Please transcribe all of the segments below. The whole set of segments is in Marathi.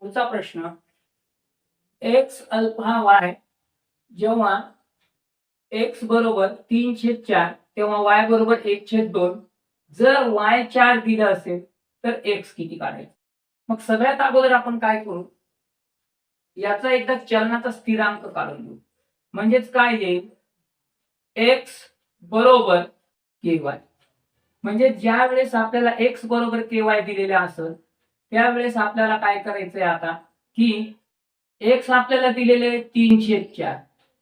पुढचा प्रश्न, एक्स अल्फा वाय जेव्हा एक्स बरोबर 3/4 तेव्हा वाय बरोबर 1/2. जर वाय 4 दिलं असेल तर एक्स किती काढायचं? मग सगळ्यात अगोदर आपण काय करू, याचा एकदा चलनाचा स्थिरांक काढून घेऊ. म्हणजेच काय येईल, एक्स बरोबर के वाय. म्हणजे ज्या वेळेस आपल्याला एक्स बरोबर के वाय दिलेले असेल त्यावेळेस आपल्याला काय करायचंय आता, की एक्स आपल्याला दिलेले 3/4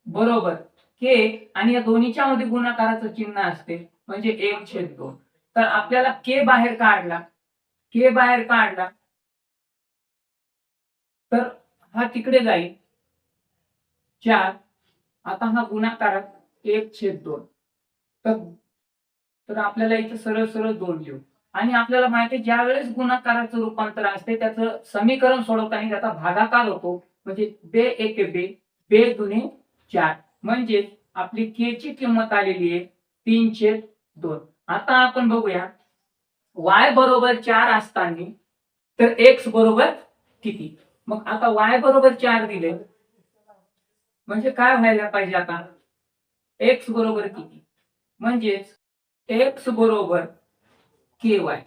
बरोबर के आणि या दोन्हीच्या मध्ये गुणाकाराचं चिन्ह असते म्हणजे 1/2. तर आपल्याला के बाहेर काढला, के बाहेर काढला तर हा तिकडे जाईल 4. आता हा गुणाकार 1/2. तर तर आपल्याला इथं सरळ सरळ 2 लिहू. आणि आपल्याला माहिती आहे ज्या वेळेस गुणाकाराचं रूपांतर असते त्याचं समीकरण सोडवताना त्याचा भागाकार होतो म्हणजे बे एक बे, बे दुने 4. म्हणजे आपली के ची किंमत आलेली आहे 3/2. आता आपण बघूया y बरोबर 4 असताना तर x बरोबर किती. मग आता y बरोबर 4 दिले म्हणजे काय व्हायला पाहिजे, आता x बरोबर किती, म्हणजेच x बरोबर के वाय.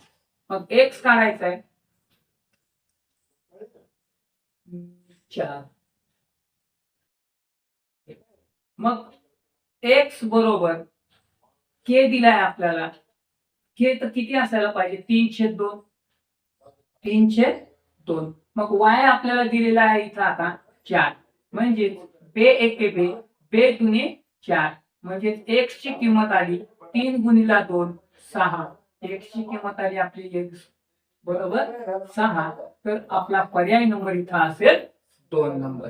मग x काढायचा आहे 4. मग x बरोबर के दिलाय आपल्याला, के तर किती असायला पाहिजे 3/2. 3/2. मग y आपल्याला दिलेला आहे इथं आता 4. म्हणजे बे एक बे, बे दुने 4. म्हणजे x ची किंमत आली 3 गुणिला 2 6. x ची किंमत आली आपली x बरोबर 6. तर आपला पर्याय नंबर इथं असेल 2 नंबर.